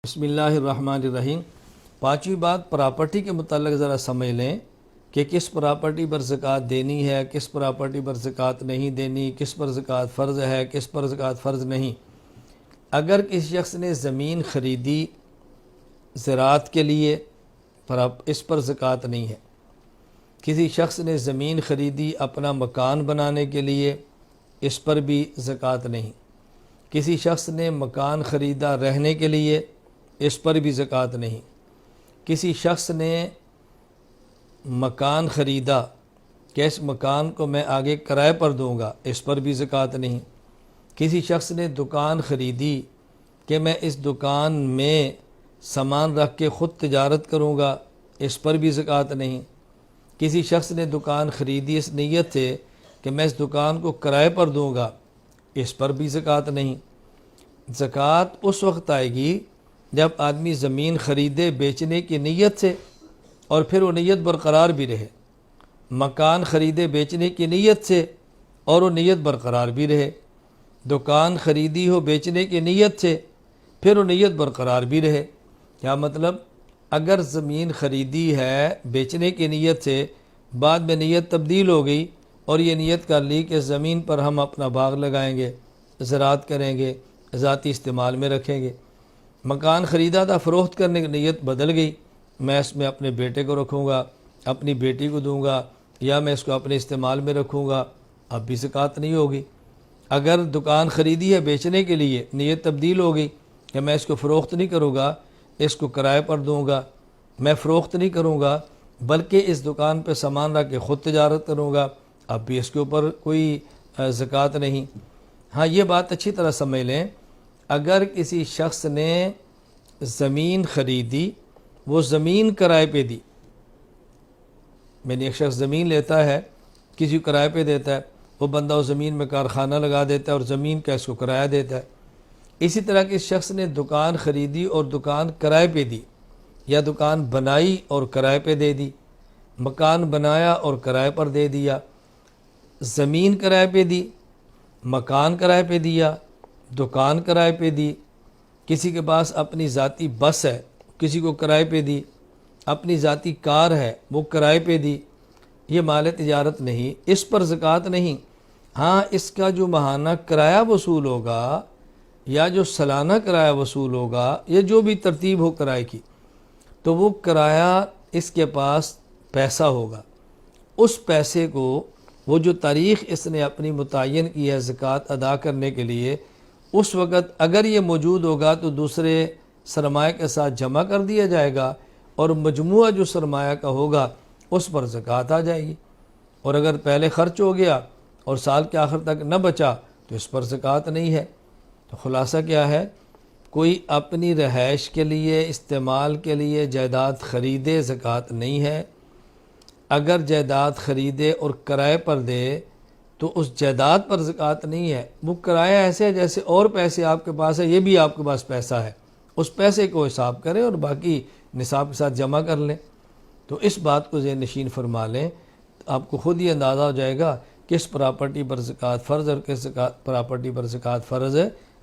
بسم اللہ الرحمن الرحیم۔ پانچویں بات پراپرٹی کے متعلق ذرا سمجھ لیں کہ کس پراپرٹی پر زکوٰۃ دینی ہے، کس پراپرٹی پر زکوٰۃ نہیں دینی، کس پر زکوٰۃ فرض ہے، کس پر زکوٰۃ فرض نہیں۔ اگر کسی شخص نے زمین خریدی زراعت کے لیے اس پر زکوٰۃ نہیں ہے۔ کسی شخص نے زمین خریدی اپنا مکان بنانے کے لیے، اس پر بھی زکوٰۃ نہیں۔ کسی شخص نے مکان خریدا رہنے کے لیے، اس پر بھی زکوٰۃ نہیں۔ کسی شخص نے مکان خریدا کہ اس مکان کو میں آگے کرائے پر دوں گا، اس پر بھی زکوٰۃ نہیں۔ کسی شخص نے دکان خریدی کہ میں اس دکان میں سامان رکھ کے خود تجارت کروں گا، اس پر بھی زکوٰۃ نہیں۔ کسی شخص نے دکان خریدی اس نیت سے کہ میں اس دکان کو کرائے پر دوں گا، اس پر بھی زکوٰۃ نہیں۔ زکوٰۃ اس وقت آئے گی جب آدمی زمین خریدے بیچنے کی نیت سے اور پھر وہ نیت برقرار بھی رہے، مکان خریدے بیچنے کی نیت سے اور وہ نیت برقرار بھی رہے، دکان خریدی ہو بیچنے کی نیت سے پھر وہ نیت برقرار بھی رہے۔ کیا مطلب؟ اگر زمین خریدی ہے بیچنے کی نیت سے، بعد میں نیت تبدیل ہو گئی اور یہ نیت کر لی کہ زمین پر ہم اپنا باغ لگائیں گے، زراعت کریں گے، ذاتی استعمال میں رکھیں گے۔ مکان خریدا تھا، فروخت کرنے کی نیت بدل گئی، میں اس میں اپنے بیٹے کو رکھوں گا، اپنی بیٹی کو دوں گا، یا میں اس کو اپنے استعمال میں رکھوں گا، اب بھی زکوٰۃ نہیں ہوگی۔ اگر دکان خریدی ہے بیچنے کے لیے، نیت تبدیل ہو گئی کہ میں اس کو فروخت نہیں کروں گا، اس کو کرائے پر دوں گا، میں فروخت نہیں کروں گا بلکہ اس دکان پہ سامان رکھ کے خود تجارت کروں گا، اب بھی اس کے اوپر کوئی زکوٰۃ نہیں۔ ہاں، یہ بات اچھی طرح سمجھ لیں، اگر کسی شخص نے زمین خریدی، وہ زمین کرائے پہ دی، ایک شخص زمین لیتا ہے، کسی کو کرائے پہ دیتا ہے، وہ بندہ اس زمین میں کارخانہ لگا دیتا ہے اور زمین کا اس کو کرایہ دیتا ہے۔ اسی طرح کسی شخص نے دکان خریدی اور دکان کرائے پہ دی، یا دکان بنائی اور کرائے پہ دے دی، مکان بنایا اور کرائے پر دے دیا، زمین کرائے پہ دی، مکان کرائے پہ دیا، دکان کرائے پہ دی، کسی کے پاس اپنی ذاتی بس ہے، کسی کو کرائے پہ دی، اپنی ذاتی کار ہے وہ کرائے پہ دی، یہ مال تجارت نہیں، اس پر زکوٰۃ نہیں۔ ہاں، اس کا جو ماہانہ کرایہ وصول ہوگا یا جو سالانہ کرایہ وصول ہوگا یا جو بھی ترتیب ہو کرائے کی، تو وہ کرایہ اس کے پاس پیسہ ہوگا، اس پیسے کو وہ جو تاریخ اس نے اپنی متعین کی ہے زکوٰۃ ادا کرنے کے لیے، اس وقت اگر یہ موجود ہوگا تو دوسرے سرمایہ کے ساتھ جمع کر دیا جائے گا اور مجموعہ جو سرمایہ کا ہوگا اس پر زکوٰۃ آ جائے گی۔ اور اگر پہلے خرچ ہو گیا اور سال کے آخر تک نہ بچا تو اس پر زکوٰۃ نہیں ہے۔ تو خلاصہ کیا ہے؟ کوئی اپنی رہائش کے لیے، استعمال کے لیے جائیداد خریدے، زکوٰۃ نہیں ہے۔ اگر جائیداد خریدے اور کرائے پر دے تو اس جائیداد پر زکوٰۃ نہیں ہے۔ وہ کرایہ ایسے ہے جیسے اور پیسے آپ کے پاس ہے، یہ بھی آپ کے پاس پیسہ ہے، اس پیسے کو حساب کریں اور باقی نصاب کے ساتھ جمع کر لیں۔ تو اس بات کو ذہن نشین فرما لیں، آپ کو خود ہی اندازہ ہو جائے گا کس پراپرٹی پر زکوٰۃ فرض اور کس پراپرٹی پر زکوٰۃ فرض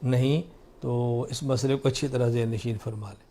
نہیں۔ تو اس مسئلے کو اچھی طرح ذہن نشین فرما لیں۔